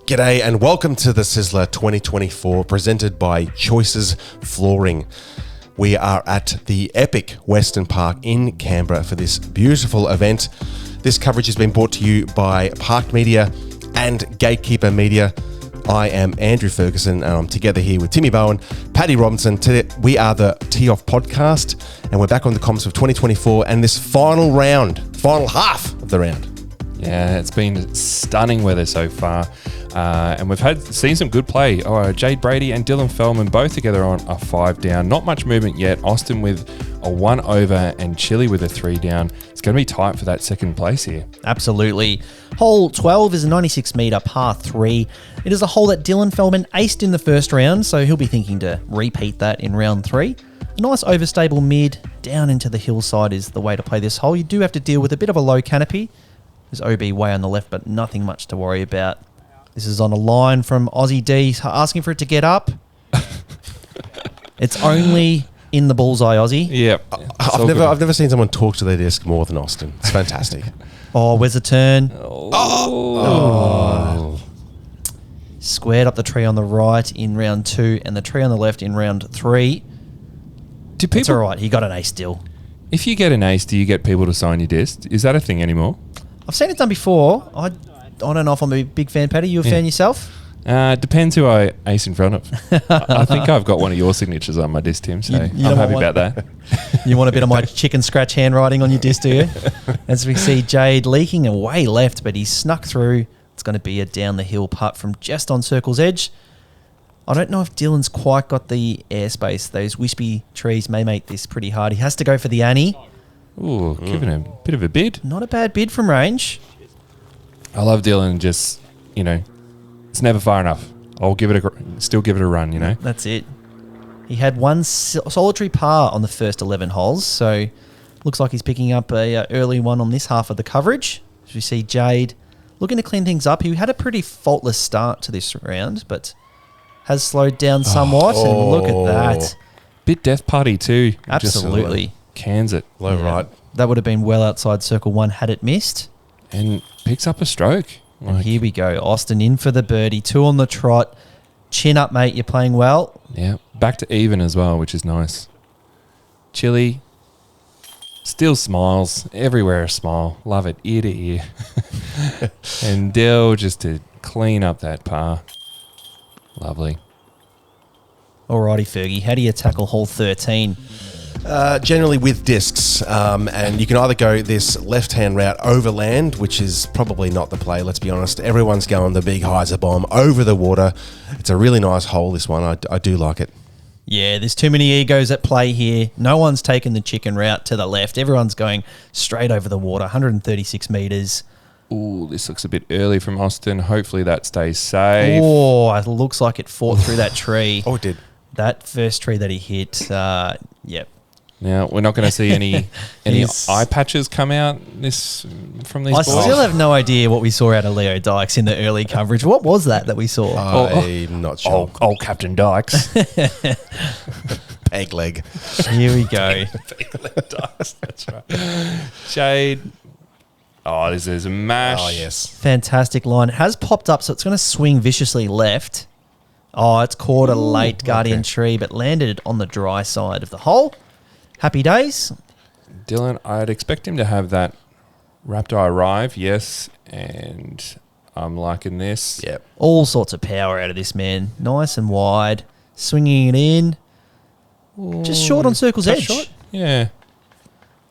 G'day and welcome to the Sizzler 2024 presented by Choices Flooring. We are at the epic Weston Park in Canberra for this beautiful event. This coverage has been brought to you by PRKD Media and Gatekeeper Media. I am Andrew Ferguson and I'm together here with Timmy Bowen, Paddy Robinson. Today we are the Tee Off podcast and we're back on the comms of 2024 and this final half of the round. Yeah, it's been stunning weather so far. And we've seen some good play. Jade Brady and Feldman both together on a 5 down. Not much movement yet. Austin with a 1 over and Chile with a 3 down. It's going to be tight for that second place here. Absolutely. Hole 12 is a 96 metre par 3. It is a hole that Feldman aced in the first round, so he'll be thinking to repeat that in round 3. A nice overstable mid down into the hillside is the way to play this hole. You do have to deal with a bit of a low canopy. There's OB way on the left, but nothing much to worry about. This is on a line from Aussie D asking for it to get up. It's only in the bullseye, Aussie. Yep. I've never seen someone talk to their disc more than Austin. It's fantastic. Where's the turn? Oh. Squared up the tree on the right in round 2 and the tree on the left in round 3. It's all right. He got an ace still. If you get an ace, do you get people to sign your disc? Is that a thing anymore? I've seen it done before. I don't know if I'm a big fan, Paddy. You a fan yourself? Depends who I ace in front of. I think I've got one of your signatures on my disc, Tim, so I'm happy about that. You want a bit of my chicken scratch handwriting on your disc, do you? As we see Jade leaking away left, but he's snuck through. It's going to be a down the hill putt from just on circle's edge. I don't know if Dylan's quite got the airspace. Those wispy trees may make this pretty hard. He has to go for the Annie. Ooh, giving a bit of a bid. Not a bad bid from range. I love Dylan. Just, it's never far enough. I'll still give it a run, That's it. He had one solitary par on the first 11 holes, so looks like he's picking up a early one on this half of the coverage. As we see Jade looking to clean things up. He had a pretty faultless start to this round, but has slowed down somewhat. And look at that. Bit death party too. Absolutely. Just cans it. Low right. That would have been well outside circle 1 had it missed. And picks up a stroke. And here we go. Austin in for the birdie. 2 on the trot. Chin up, mate. You're playing well. Yeah. Back to even as well, which is nice. Chile still smiles. Everywhere a smile. Love it. Ear to ear. And Dill just to clean up that par. Lovely. Alrighty, Fergie. How do you tackle hole 13? Generally with discs, and you can either go this left-hand route overland, which is probably not the play, let's be honest. Everyone's going the big hyzer bomb over the water. It's a really nice hole, this one. I do like it. Yeah, there's too many egos at play here. No one's taken the chicken route to the left. Everyone's going straight over the water, 136 metres. Ooh, this looks a bit early from Austin. Hopefully that stays safe. Oh, it looks like it fought through that tree. Oh, it did. That first tree that he hit, yep. Now, we're not going to see any eye patches come out from these I boys. still have no idea what we saw out of Leo Dykes in the early coverage. What was that we saw? I'm not sure. Old Captain Dykes. Peg leg. Here we go. Dykes, that's right. Jade. Oh, this is a mash. Oh, yes. Fantastic line. It has popped up, so it's going to swing viciously left. Oh, it's caught a late guardian tree, but landed on the dry side of the hole. Happy days. Dylan, I'd expect him to have that Raptor arrive, yes, and I'm liking this. Yep. All sorts of power out of this man. Nice and wide. Swinging it in. Just short on circle's edge. Short? Yeah.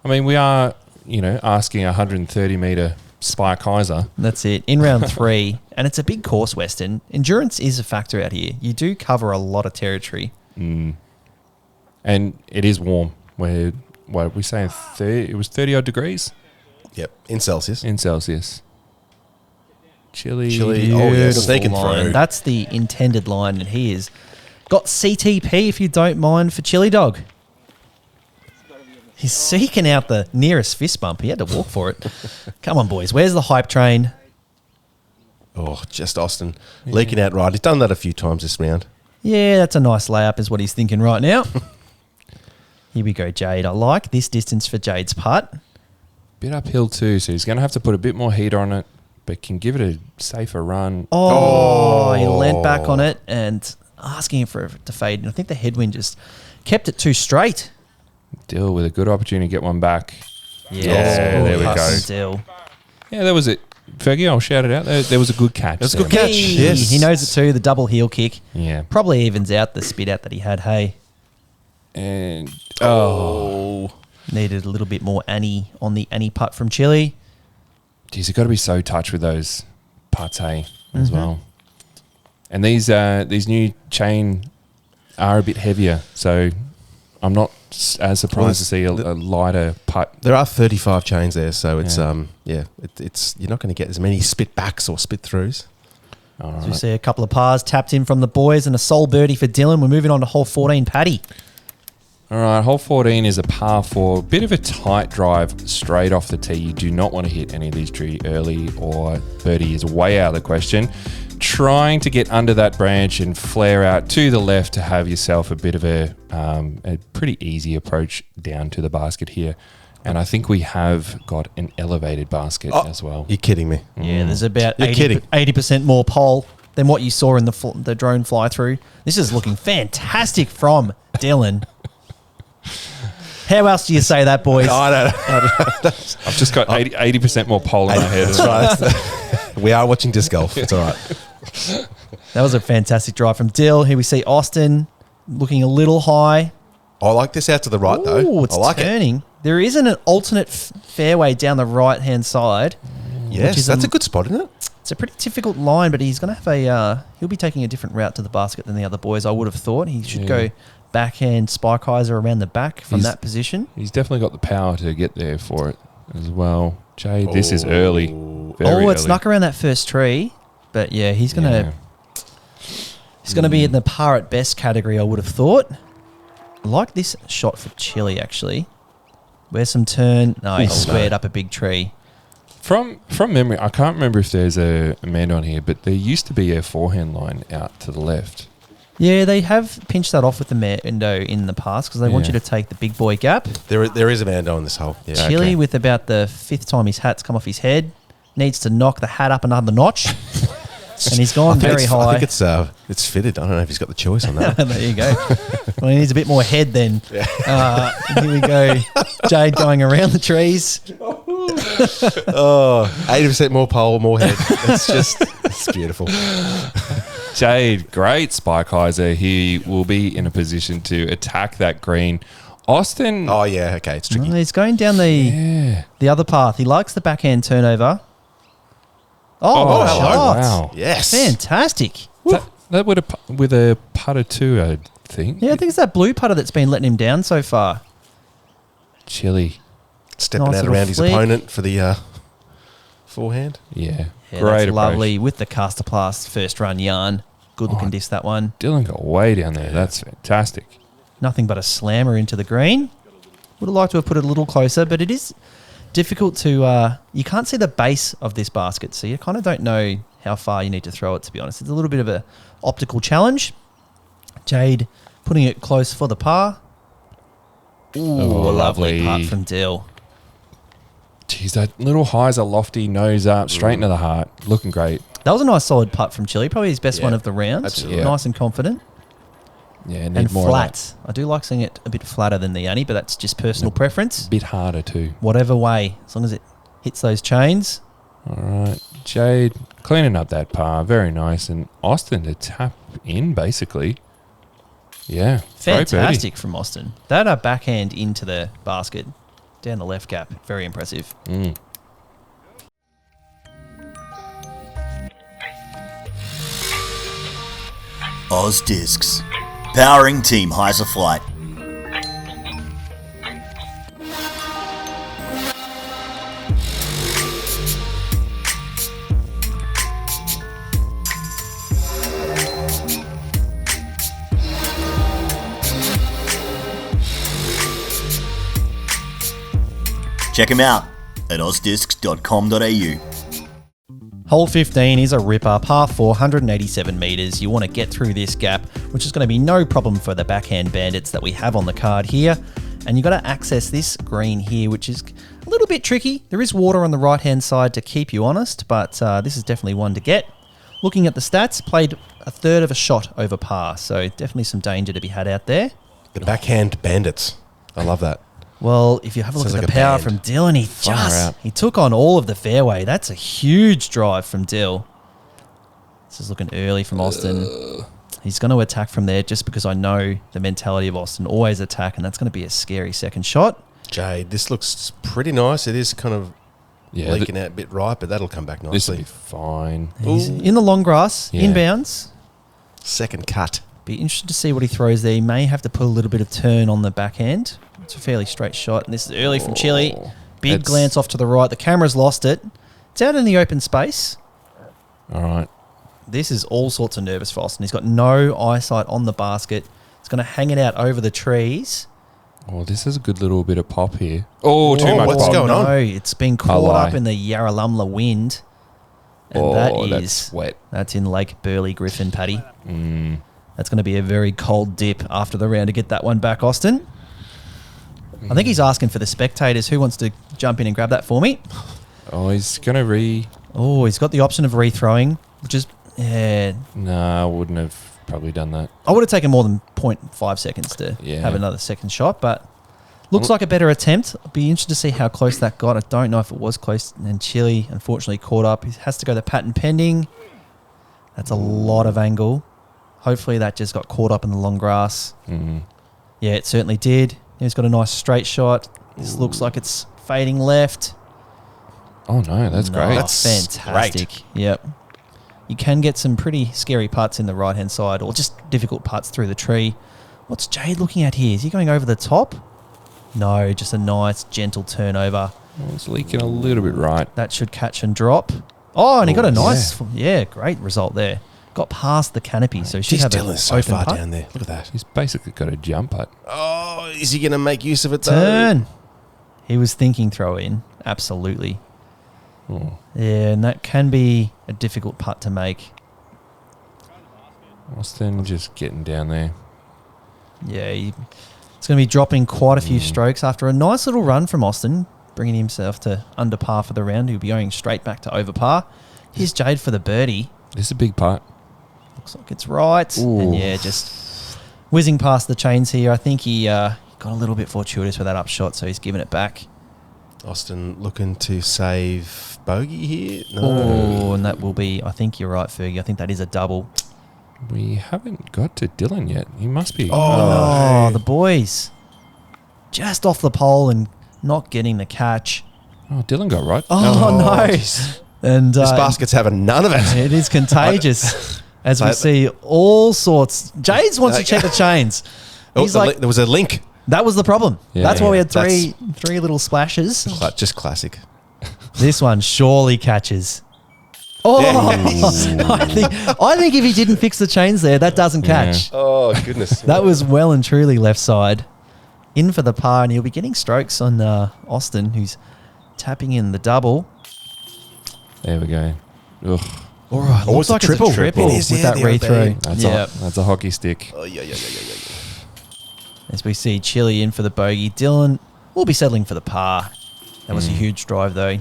I mean, we are, asking 130 metre spike hyzer. That's it. In round 3. And it's a big course, Weston. Endurance is a factor out here. You do cover a lot of territory. And it is warm. What are we saying? It was 30 odd degrees? Yep. In Celsius. Chile. Oh, yeah. Sneaking line. through. That's the intended line. And he has got CTP, if you don't mind, for Chili Dog. He's seeking out the nearest fist bump. He had to walk for it. Come on, boys. Where's the hype train? Oh, just Austin. Leaking out right. He's done that a few times this round. Yeah, that's a nice layup is what he's thinking right now. Here we go, Jade. I like this distance for Jade's putt. Bit uphill too, so he's going to have to put a bit more heat on it. but can give it a safer run. He leant back on it and asking for it to fade. And I think the headwind just kept it too straight. Dill with a good opportunity to get one back. Yeah, there we go. Dill. Yeah, that was it. Fergie, I'll shout it out. There was a good catch. That's a good catch. Hey, Yes. he knows it too. The double heel kick. Yeah. Probably evens out the spit out that he had. Hey, And needed a little bit more Annie on the Annie putt from Chile. geez, you've got to be so touch with those putts, hey, as well. And these new chain are a bit heavier, so I'm not as surprised to see a lighter putt. There are 35 chains there, so it's Yeah. it's you're not going to get as many spit backs or spit throughs. All As we right. see a couple of pars tapped in from the boys and a sole birdie for Dylan. We're moving on to hole 14, Paddy. All right, hole 14 is a par 4. Bit of a tight drive straight off the tee. You do not want to hit any of these tree early, or birdie is way out of the question. Trying to get under that branch and flare out to the left to have yourself a bit of a pretty easy approach down to the basket here. And I think we have got an elevated basket as well. You're kidding me. Yeah, there's about You're kidding. 80% more pole than what you saw in the drone fly through. This is looking fantastic from Dylan. How else do you say that, boys? I don't know. I've just got 80% more pole in my head. That's right. We are watching disc golf. It's all right. That was a fantastic drive from Dill. Here we see Austin looking a little high. I like this out to the right, Ooh, though. it's I like turning. There isn't an alternate fairway down the right-hand side. it. Yes, is that's a good spot, isn't it? It's a pretty difficult line, but he's going to have he'll be taking a different route to the basket than the other boys, I would have thought. He should go backhand spike hyzer around the back from that position. He's definitely got the power to get there for it as well. Jade, this is early. Very It early. snuck around that first tree, but yeah, he's going to be in the par at best category, I would have thought. I like this shot for Chile, actually. Where's some turn? No, he squared up a big tree. From memory, I can't remember if there's a man on here, but there used to be a forehand line out to the left. Yeah, they have pinched that off with the Mando in the past because they want you to take the big boy gap. There is a Mando on this hole. Yeah. Chile, okay. with about the 5th time his hat's come off his head, needs to knock the hat up another notch. And he's gone very high. I think it's fitted. I don't know if he's got the choice on that. There you go. Well, he needs a bit more head then. Here we go. Jade going around the trees. 80% more pole, more head. It's beautiful. Jade, great spike hyzer. He will be in a position to attack that green. Austin, Oh, yeah. Okay. It's tricky. He's going down the other path. He likes the backhand turnover. Oh, hello. shot. Wow. Yes. Fantastic. that would have with a putter too, I think. Yeah, I think it's that blue putter that's been letting him down so far. Chile. Stepping Nice out little around his flick. opponent for the forehand. Yeah. Yeah, Great that's approach. lovely with the Casterplast first run yarn. Good looking disc, that one. Dylan got way down there. That's fantastic. Nothing but a slammer into the green. Would have liked to have put it a little closer, but it is difficult to... you can't see the base of this basket, so you kind of don't know how far you need to throw it, to be honest. It's a little bit of a optical challenge. Jade putting it close for the par. Ooh, a lovely putt from Dill. Geez, that little hyzer lofty, nose up, straight into the heart. Looking great. That was a nice solid putt from Chile. Probably his best Yeah, one of the round. absolutely. Nice and confident. Yeah, need And more flat. I do like seeing it a bit flatter than the Annie, but that's just personal preference. of that. Bit harder too. Whatever way, as long as it hits those chains. All right. Jade cleaning up that par. Very nice. And Austin to tap in, basically. Yeah. great birdie. Fantastic from Austin. That backhand into the basket, down the left gap. Very impressive. Oz Discs, powering Team Hyzer Flight. Check him out at ozdiscs.com.au. Hole 15 is a ripper, par 4, 187 metres. You want to get through this gap, which is going to be no problem for the backhand bandits that we have on the card here. And you got to access this green here, which is a little bit tricky. There is water on the right-hand side to keep you honest, but this is definitely one to get. Looking at the stats, played a third of a shot over par, so definitely some danger to be had out there. The backhand bandits. I love that. Well, if you have a look Sounds at like the a power band. from Dylan, he took on all of the fairway. That's a huge drive from Dill. This is looking early from Austin. He's going to attack from there just because I know the mentality of Austin, always attack, and that's going to be a scary second shot. Jade, this looks pretty nice. It is kind of Yeah, leaking out a bit right, but that'll come back this will nicely. be fine. He's in the long grass, Yeah. inbounds. Second cut. Be interested to see what he throws there. He may have to put a little bit of turn on the backhand. It's a fairly straight shot, and this is early from Chile. Big It's- glance off to the right. The camera's lost it. It's out in the open space. All right. This is all sorts of nervous for Austin. He's got no eyesight on the basket. He's going to hang it out over the trees. Oh, this is a good little bit of pop here. Oh, too much what's pop. going on? No, it's been caught up in the Yarralumla wind. And That's wet. that's in Lake Burley Griffin, Paddy. That's going to be a very cold dip after the round to get that one back, Austin. I think he's asking for the spectators. Who wants to jump in and grab that for me? Oh, he's going to Oh, he's got the option of rethrowing, which is, yeah. Nah, I wouldn't have probably done that. I would have taken more than 0.5 seconds to Yeah. have another second shot, but looks like a better attempt. I'll be interested to see how close that got. I don't know if it was close, and Chile unfortunately caught up. He has to go the patent pending. That's a lot of angle. Hopefully that just got caught up in the long grass. Yeah, it certainly did. He's got a nice straight shot. This looks like it's fading left. Oh, no, that's great. That's fantastic. Yep. You can get some pretty scary putts in the right-hand side or just difficult putts through the tree. What's Jade looking at here? Is he going over the top? No, just a nice, gentle turnover. Oh, it's leaking a little bit right. That should catch and drop. Oh, and he got a nice, great result there. Got past the canopy, so he should Jeez, have an Dylan's so open far putt. down there. Look at that. He's basically got a jump putt. Oh, is he going to make use of it though? Turn. He was thinking throw in. Absolutely. Oh, Yeah, and that can be a difficult putt to make. Austin just getting down there. Yeah, it's going to be dropping quite a few strokes after a nice little run from Austin, bringing himself to under par for the round. He'll be going straight back to over par. Here's Jade for the birdie. This is a big putt. Looks like it's right. Ooh. And yeah, just whizzing past the chains here. I think he got a little bit fortuitous with that upshot, so he's giving it back. Austin looking to save bogey here. No. Oh, and that will be, I think you're right, Fergie. I think that is a double. We haven't got to Dylan yet. He must be. Oh, the boys. Just off the pole and not getting the catch. Oh, Dylan got right. Oh, no. Jeez. And This basket's having none of it. it is contagious. As we see all sorts. Jades wants to check the chains. He's like, There was a link. that was the problem. Yeah. That's why we had That's- three little splashes. Just classic. This one surely catches. Oh, I think if he didn't fix the chains there, that doesn't catch. Oh, goodness. That was well and truly left side. In for the par, and he'll be getting strokes on Austin, who's tapping in the double. There we go. Ugh, All right, Oh, looks it's a like triple. it's a triple It is, with yeah, that the old rethrow. that's a hockey stick. Oh, yeah. As we see Chile in for the bogey. Dylan will be settling for the par. That was a huge drive, though.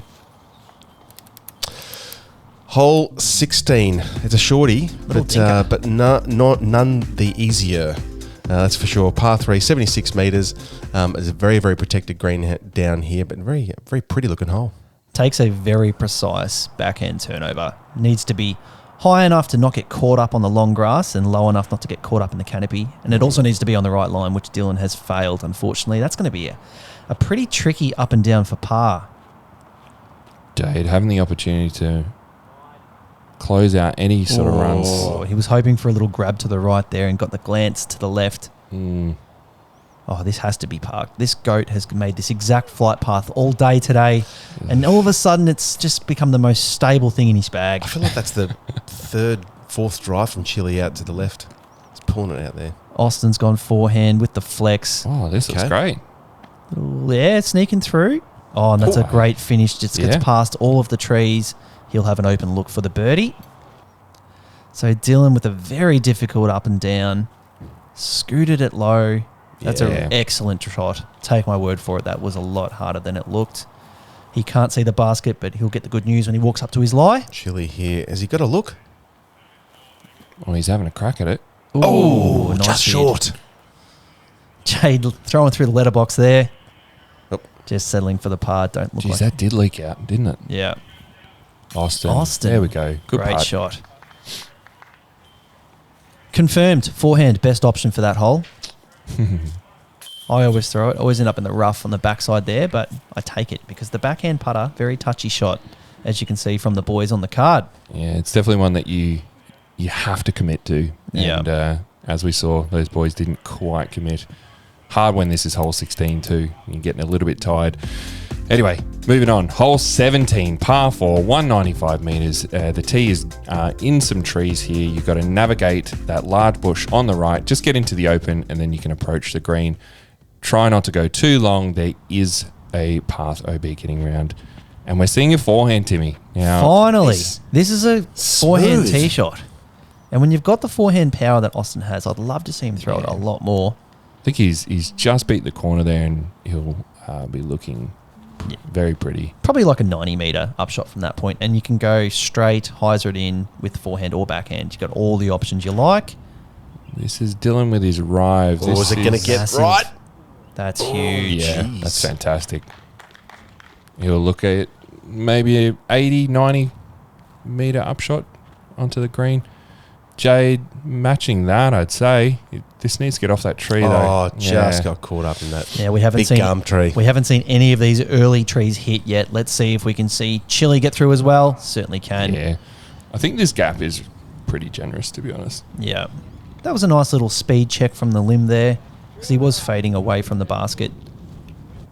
Hole 16. It's a shorty, Little dinker. but none the easier. That's for sure. Par 3, 76 metres. It's a very, very protected green down here, but very, very pretty looking hole. Takes a very precise backhand turnover. Needs to be high enough to not get caught up on the long grass and low enough not to get caught up in the canopy. And it also needs to be on the right line, which Dylan has failed, unfortunately. That's going to be a pretty tricky up and down for par. Jade having the opportunity to close out any sort of runs. Oh, he was hoping for a little grab to the right there and got the glance to the left. Oh, this has to be parked. This goat has made this exact flight path all day today, and all of a sudden it's just become the most stable thing in his bag. I feel like that's the fourth drive from Chile out to the left. He's pulling it out there. Austin's gone forehand with the flex. Oh, this looks Okay. great. Yeah, sneaking through. Oh, and that's a great finish. Just gets Yeah. past all of the trees. He'll have an open look for the birdie. So Dylan with a very difficult up and down. Scooted it low. That's an excellent shot. Take my word for it. That was a lot harder than it looked. He can't see the basket, but he'll get the good news when he walks up to his lie. Chili here. Has he got a look? Oh, he's having a crack at it. Oh, nice just bid. short. Jade throwing through the letterbox there. Oh. Just settling for the par. Don't look Jeez, like... that did leak out, didn't it? Yeah. Austin. There we go. Good Great putt. shot. Confirmed. Forehand, best option for that hole. I always throw it. Always end up in the rough on the backside there, but I take it because the backhand putter, very touchy shot, as you can see from the boys on the card. Yeah, it's definitely one that you have to commit to. Yeah. And as we saw, those boys didn't quite commit. Hard when this is hole 16 too. You're getting a little bit tired. Anyway, moving on. Hole 17, par 4, 195 metres. The tee is in some trees here. You've got to navigate that large bush on the right. Just get into the open and then you can approach the green. Try not to go too long. There is a path OB getting round. And we're seeing a forehand, Timmy. Now, Finally, this is a forehand smooth. tee shot. And when you've got the forehand power that Austin has, I'd love to see him throw it a lot more. I think he's just beat the corner there and he'll be looking very pretty. Probably like a 90-metre upshot from that point. And you can go straight, hyzer it in with forehand or backhand. You've got all the options you like. This is Dylan with his rive. Or is it going to get massive. right? That's huge. Yeah, Jeez. that's fantastic. He'll look at maybe a 80, 90 metre upshot onto the green. Jade matching that, I'd say. This needs to get off that tree, though. Oh, just got caught up in that Yeah, we haven't big seen gum tree. We haven't seen any of these early trees hit yet. Let's see if we can see Chili get through as well. Certainly can. Yeah. I think this gap is pretty generous, to be honest. Yeah. That was a nice little speed check from the limb there because he was fading away from the basket.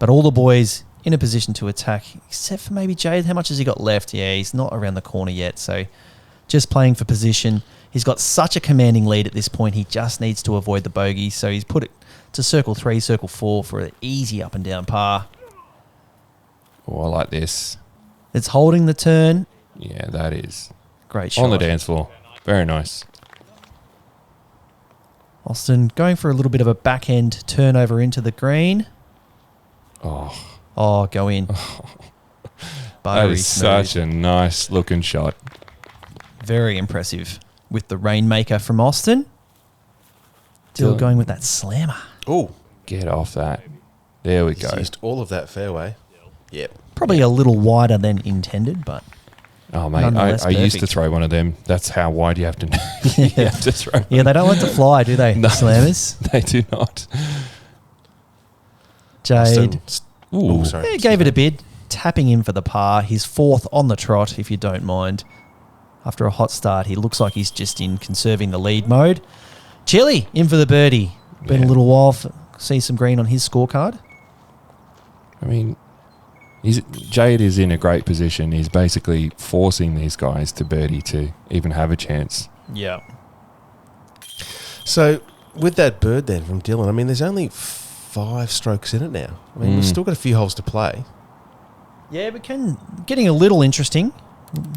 But all the boys in a position to attack, except for maybe Jade. How much has he got left? Yeah, he's not around the corner yet. So just playing for position. He's got such a commanding lead at this point. He just needs to avoid the bogey. So he's put it to circle 3, circle 4 for an easy up and down par. Oh, I like this. It's holding the turn. Yeah, that is. Great shot. On the dance floor. Very nice. Austin going for a little bit of a backhand turnover into the green. Oh, Go in. that Buttery is smooth. such a nice looking shot. Very impressive with the Rainmaker from Austin. Still Dylan. going with that slammer. Oh, Get off that. There we he's go. used all of that fairway. Yep. Probably a little wider than intended, but Oh, mate, Nonetheless I used to perfect. throw one of them. That's how wide you have to you have to throw. yeah, they don't like to fly, do they? No. The slammers. They do not. Jade. Ooh. Oh, sorry. Yeah, gave it a bid. Tapping in for the par. He's 4th on the trot, if you don't mind. After a hot start, he looks like he's just in conserving the lead mode. Chili in for the birdie. Been a Yeah. little while. See some green on his scorecard. I mean, Jade is in a great position. He's basically forcing these guys to birdie to even have a chance. Yeah. So with that bird then from Dylan, I mean, there's only 5 strokes in it now. I mean, we've still got a few holes to play. Yeah, we can. Getting a little interesting.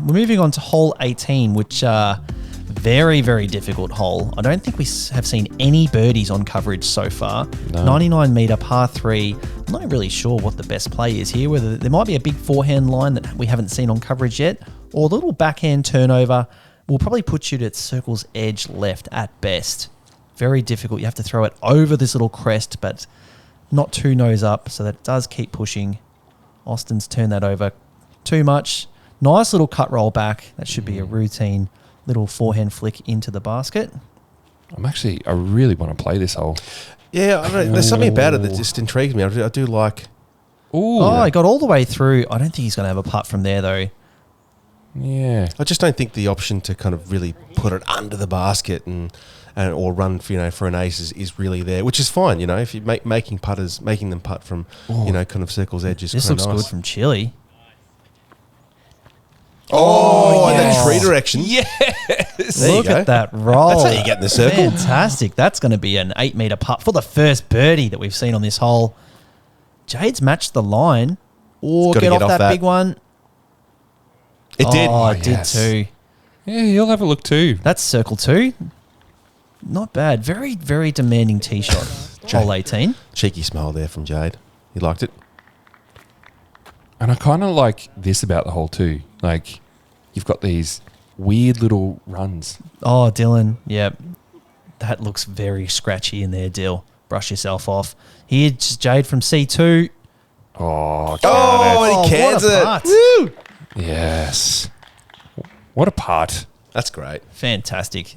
We're moving on to hole 18, which very, very difficult hole. I don't think we have seen any birdies on coverage so far. No. 99 metre par 3. I'm not really sure what the best play is here, whether there might be a big forehand line that we haven't seen on coverage yet, or a little backhand turnover will probably put you to circle's edge left at best. Very difficult. You have to throw it over this little crest, but not too nose up, so that it does keep pushing. Austin's turned that over too much. Nice little cut roll back. That should be a routine little forehand flick into the basket. I really want to play this hole. Yeah, I don't know. There's something about it that just intrigues me. I do like... Ooh. Oh, he got all the way through. I don't think he's going to have a putt from there, though. Yeah. I just don't think the option to kind of really put it under the basket and or run for an ace is really there, which is fine. If you're making them putt from kind of circle's edge is This kind looks of nice. good from Chile. Oh, yes. that tree direction. Yes. There you Look go. at that roll. That's how you get in the circle. Fantastic. That's going to be an 8-metre putt for the first birdie that we've seen on this hole. Jade's matched the line. Or Gotta get get off off that that. big one. It did. Oh, it yes. did too. Yeah, you'll have a look too. That's circle 2. Not bad. Very, very demanding tee shot. hole 18. Cheeky smile there from Jade. You liked it? And I kind of like this about the hole too. Like, you've got these weird little runs. Oh, Dylan. Yep. That looks very scratchy in there, Dill. Brush yourself off. Here's Jade from C2. Oh, Oh, he cans what a it. putt. Woo! yes. What a putt. That's great. Fantastic.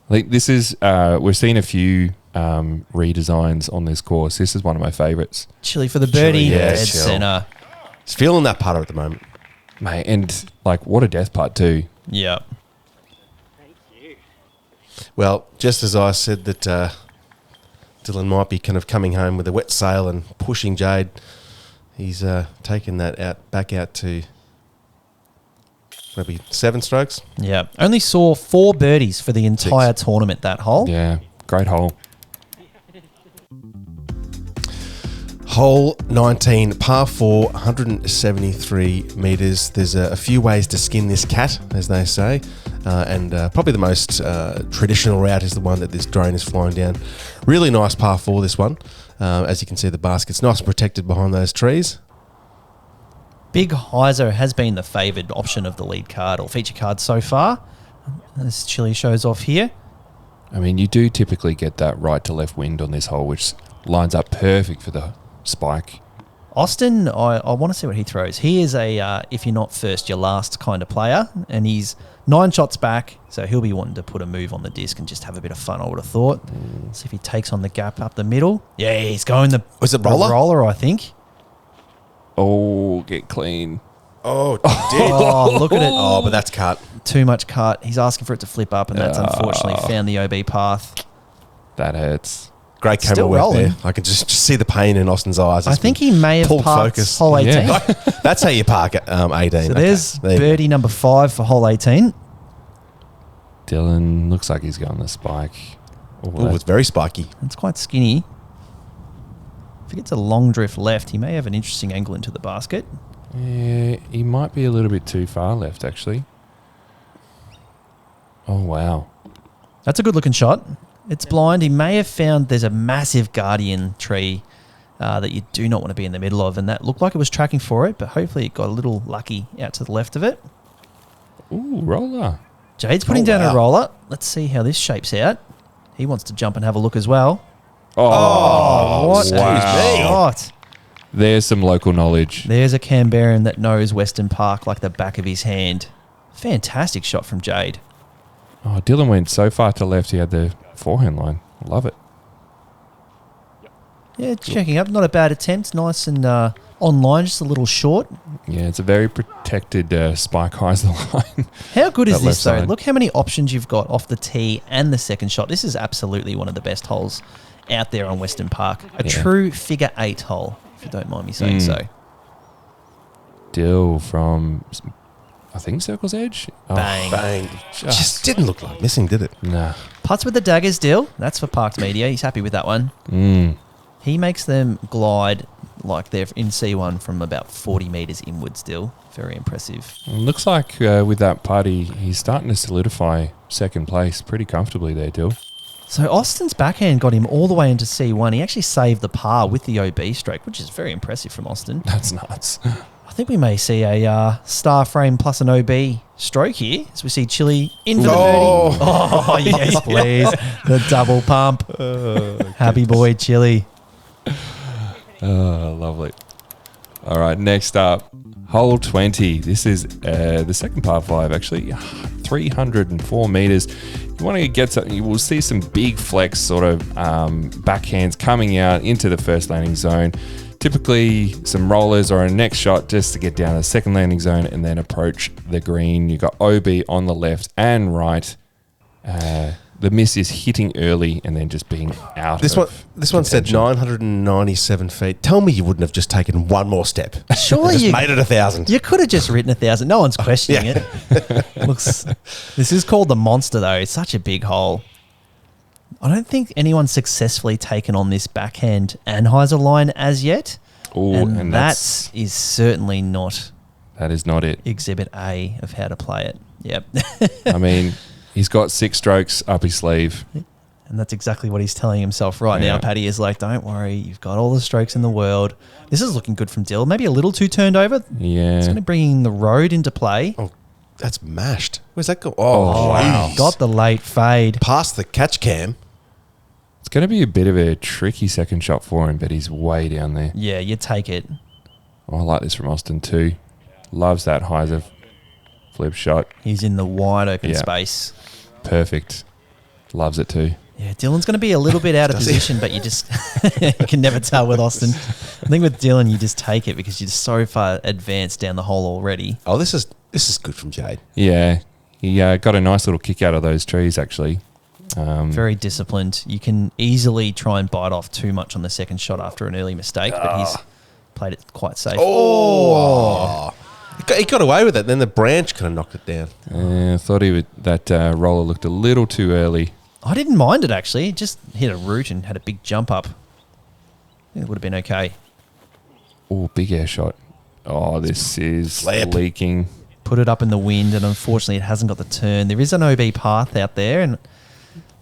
Like, this is, we've seen a few redesigns on this course. This is one of my favourites. Chili for the birdie. Chili, yeah, Dead chill. centre. He's feeling that putter at the moment. Mate, and like, what a death putt too. Yep. Well, just as I said that Dylan might be kind of coming home with a wet sail and pushing Jade, he's taken that back out to maybe 7 strokes. Yeah. Only saw 4 birdies for the entire tournament, that hole. Yeah, great hole. Hole 19, par 4, 173 metres. There's a few ways to skin this cat, as they say, and probably the most traditional route is the one that this drone is flying down. Really nice par 4, this one. As you can see, the basket's nice and protected behind those trees. Big Hyzer has been the favoured option of the lead card or feature card so far, as Chili shows off here. I mean, you do typically get that right to left wind on this hole, which lines up perfect for the spike. Austin, I want to see what he throws. He is a if you're not first, you're last kind of player, and he's 9 shots back, so he'll be wanting to put a move on the disc and just have a bit of fun, I would have thought. See if he takes on the gap up the middle. Yeah, he's going the Was it roller? roller, I think. Oh, get clean. Oh, did. Oh, look at it. Oh, but that's cut. Too much cut. He's asking for it to flip up, and that's unfortunately found the OB path. That hurts. Great camera Still work rolling. there. I can just see the pain in Austin's eyes. I think he may have pulled parked focus. hole 18. Yeah. That's how you park at 18. So Okay. there's There you go. birdie number 5 for hole 18. Dylan looks like he's going the spike. Oh, it's very spiky. It's quite skinny. If he gets a long drift left, he may have an interesting angle into the basket. Yeah, he might be a little bit too far left, actually. Oh, wow. That's a good looking shot. It's blind. He may have found there's a massive guardian tree that you do not want to be in the middle of, and that looked like it was tracking for it, but hopefully it got a little lucky out to the left of it. Ooh, roller. Jade's putting down a roller. Let's see how this shapes out. He wants to jump and have a look as well. Oh, What a wow. shot. There's some local knowledge. There's a Canberran that knows Weston Park like the back of his hand. Fantastic shot from Jade. Oh, Dylan went so far to left, he had the forehand line. Love it. Yeah, checking up. Not a bad attempt. Nice and online, just a little short. Yeah, it's a very protected spike highs the line. How good is That this, left though? side. Look how many options you've got off the tee and the second shot. This is absolutely one of the best holes out there on Weston Park. A Yeah. true figure 8 hole, if you don't mind me saying so. Dill from, I think, Circle's Edge. Oh, Bang. Bang. Just didn't look like missing, did it? Nah. Putts with the daggers, Dill. That's for Parks Media. He's happy with that one. He makes them glide like they're in C1 from about 40 metres inward still. Very impressive. It looks like with that party, he's starting to solidify second place pretty comfortably there, Dill. So Austin's backhand got him all the way into C1. He actually saved the par with the OB stroke, which is very impressive from Austin. That's nuts. I think we may see a star frame plus an OB stroke here as we see Chili in for the birdie. Oh, yes, please. The double pump. Happy boy, Chili. Oh, lovely. All right, next up, hole 20. This is the second par 5, actually. 304 metres. You want to get something, you will see some big flex sort of backhands coming out into the first landing zone. Typically some rollers or a next shot just to get down to the second landing zone and then approach the green. You've got OB on the left and right. The miss is hitting early and then just being out. This one said 997 feet. Tell me you wouldn't have just taken one more step. Surely Just you made it 1,000. You could have just written 1,000. No one's questioning it. This is called the Monster, though. It's such a big hole. I don't think anyone's successfully taken on this backhand Anheuser line as yet. Ooh, and that is certainly not that is not it. Exhibit A of how to play it. Yep. I mean, he's got 6 strokes up his sleeve. And that's exactly what he's telling himself right now. Paddy is like, don't worry, you've got all the strokes in the world. This is looking good from Dill. Maybe a little too turned over. Yeah. It's going to bring the road into play. Oh, that's mashed. Where's that go? Oh, wow. jeez. Got the late fade. Past the catch cam. It's going to be a bit of a tricky second shot for him, but he's way down there. Yeah, you take it. Oh, I like this from Austin too. Loves that Heiser flip shot. He's in the wide open Yeah. space. Perfect. Loves it too. Yeah, Dylan's going to be a little bit out of position, but you just you can never tell with Austin. I think with Dylan, you just take it because you're so far advanced down the hole already. Oh, this is good from Jade. Yeah. He got a nice little kick out of those trees, actually. Very disciplined. You can easily try and bite off too much on the second shot after an early mistake, but he's played it quite safe. Oh. He got away with it. Then the branch kind of knocked it down. I thought that roller looked a little too early. I didn't mind it, actually. It just hit a root and had a big jump up. I think it would have been okay. Oh, big air shot. Oh, this is Flip. leaking. Put it up in the wind, and unfortunately it hasn't got the turn. There is an OB path out there, and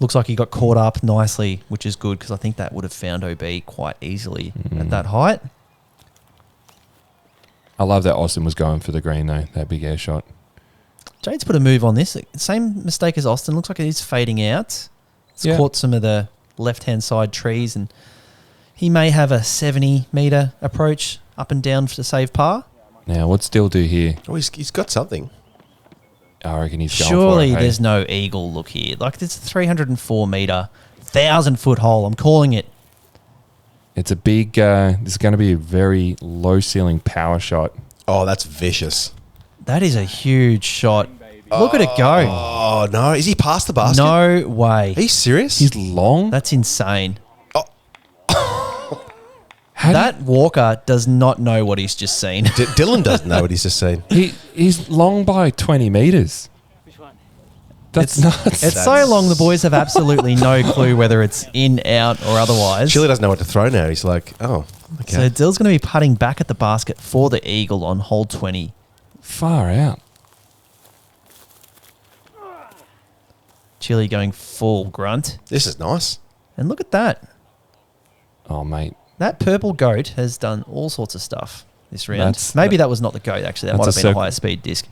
looks like he got caught up nicely, which is good because I think that would have found OB quite easily at that height. I love that Austin was going for the green, though, that big air shot. Jade's put a move on this. Same mistake as Austin. Looks like it is fading out. It's caught some of the left-hand side trees, and he may have a 70-metre approach up and down to save par. Now, what's Dill do here? Oh, he's got something. I reckon he's going Surely for it. there's no eagle look here. Like, it's a 304-metre, 1,000-foot hole. I'm calling it. It's a big, this is going to be a very low-ceiling power shot. Oh, that's vicious. That is a huge shot. Look at it go. Oh, no. Is he past the basket? No way. Are you serious? He's long? That's insane. How That Walker does not know what he's just seen. Dylan doesn't know what he's just seen. He's long by 20 metres. That's nuts. It's so long the boys have absolutely no clue whether it's in, out, or otherwise. Chile doesn't know what to throw now. He's like, oh, okay. So Dill's going to be putting back at the basket for the eagle on hole 20. Far out. Chile going full grunt. This is nice. And look at that. Oh, mate. That purple goat has done all sorts of stuff this round. That's- Maybe that was not the goat, actually. That might That's have a been a circ- higher speed disc.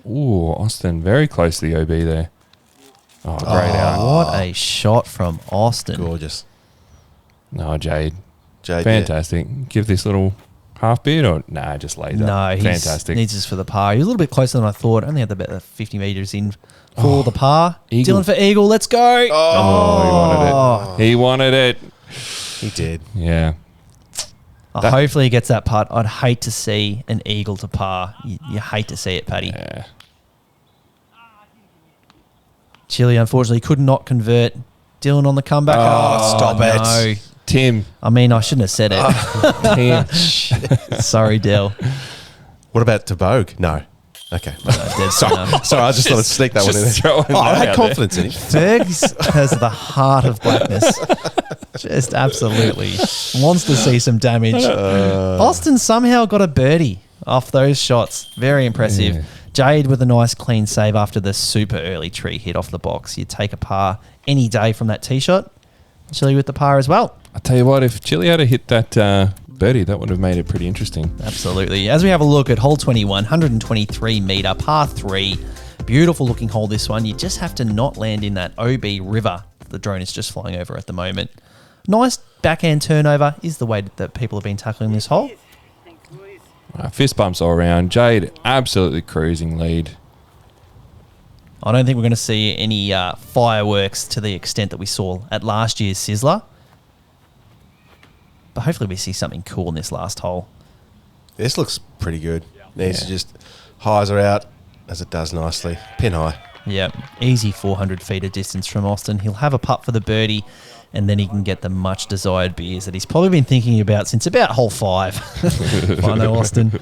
Ooh, Austin, very close to the OB there. Oh, great out. What a shot from Austin. Gorgeous. No, Jade. Jade, Fantastic. Give this little half beard or nah, just laser. No, he fantastic. needs this for the par. He was a little bit closer than I thought. Only had about 50 metres in for the par. Eagle. Dylan for eagle. Let's go. Oh, he wanted it. He did. Yeah. Hopefully he gets that putt. I'd hate to see an eagle to par. You hate to see it, Paddy. Yeah. Chile, unfortunately, could not convert. Dylan on the comeback. Oh, stop it. No. Tim. I mean, I shouldn't have said it. Tim. Sorry, Dill. What about Tabogue? No. Okay. Sorry, I just thought I'd sneak that one in Just there. throwing Oh, I that had out confidence in him. Fergs has the heart of blackness. Just absolutely wants to see some damage. Austin somehow got a birdie off those shots. Very impressive. Yeah. Jade with a nice clean save after the super early tree hit off the box. You take a par any day from that tee shot. Chile with the par as well. I tell you what, if Chile had hit that birdie, that would have made it pretty interesting. Absolutely. As we have a look at hole 21, 123 metre, par 3. Beautiful looking hole, this one. You just have to not land in that OB river the drone is just flying over at the moment. Nice backhand turnover is the way that people have been tackling this hole. Fist bumps all around. Jade absolutely cruising lead. I don't think we're going to see any fireworks to the extent that we saw at last year's Sizzler. But hopefully we see something cool in this last hole. This looks pretty good. Needs to just highs are out as it does nicely. Pin high. Yeah, easy 400 feet of distance from Austin. He'll have a putt for the birdie, and then he can get the much desired beers that he's probably been thinking about since about hole 5. I know, Austin.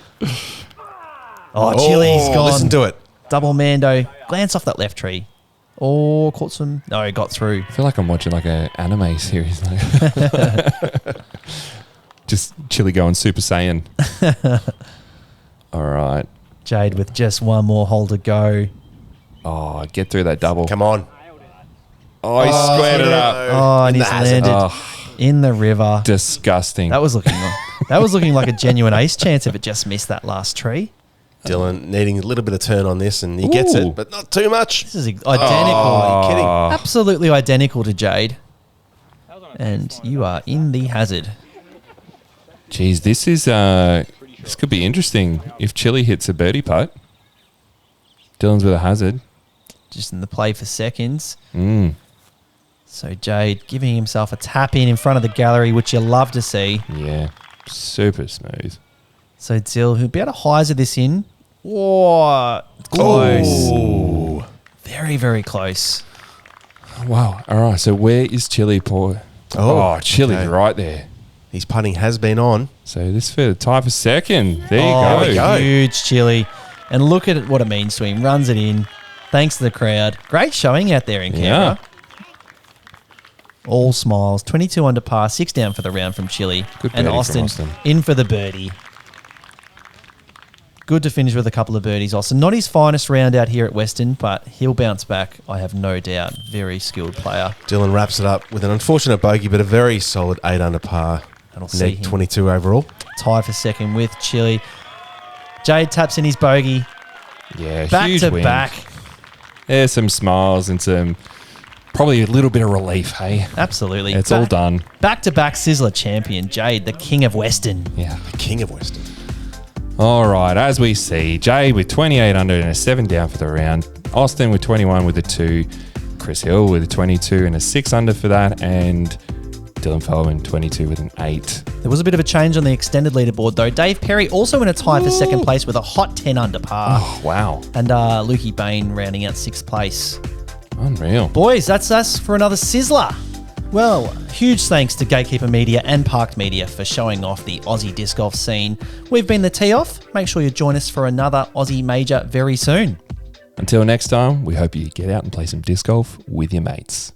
Oh, Chile's gone. Listen to it. Double Mando. Glance off that left tree. Oh, caught some. No, he got through. I feel like I'm watching like an anime series. Just Chile going Super Saiyan. All right. Jade with just one more hole to go. Oh, get through that double. Come on. Oh, he squared it up. Oh, and In he's the hazard. landed in the river. Disgusting. That was looking like a genuine ace chance if it just missed that last tree. Dylan needing a little bit of turn on this, and he gets Ooh. it, but not too much. This is identical. Are you kidding? Absolutely identical to Jade. And you are in the hazard. Jeez, this could be interesting if Chili hits a birdie putt. Dylan's with a hazard. Just in the play for seconds. So Jade giving himself a tap in front of the gallery, which you love to see. Yeah, super smooth. So Dill, who'll be able to hyzer this in. Whoa, close. Ooh. Very, very close. Wow. All right. So where is Chili? Chili's okay. right there. His putting has been on. So this for the tie for second. There you Oh, go. go. huge Chili. And look at what it means to him. Runs it in. Thanks to the crowd. Great showing out there in Canberra. All smiles. 22 under par, 6 down for the round from Chili. Good And birdie from Austin Austin. in for the birdie. Good to finish with a couple of birdies, Austin. Not his finest round out here at Weston, but he'll bounce back, I have no doubt. Very skilled player. Dylan wraps it up with an unfortunate bogey, but a very solid 8 under par. That'll see Net him 22 overall. tie for second with Chili. Jade taps in his bogey. Yeah, Back huge to win. back. There's some smiles and some probably a little bit of relief, hey? Absolutely. It's all done. Back to back Sizzler champion, Jade, the king of Weston. Yeah. The king of Weston. All right, as we see, Jade with 28 under and a 7 down for the round. Austin with 21 with a 2. Chris Hill with a 22 and a 6 under for that. And Dylan Feldman 22 with an 8. There was a bit of a change on the extended leaderboard, though. Dave Perry also in a tie for second place with a hot 10 under par. Oh, wow. And Lukey Bain rounding out 6th place. Unreal. Boys, that's us for another Sizzler. Well, huge thanks to Gatekeeper Media and Parked Media for showing off the Aussie disc golf scene. We've been the Tee Off. Make sure you join us for another Aussie major very soon. Until next time, we hope you get out and play some disc golf with your mates.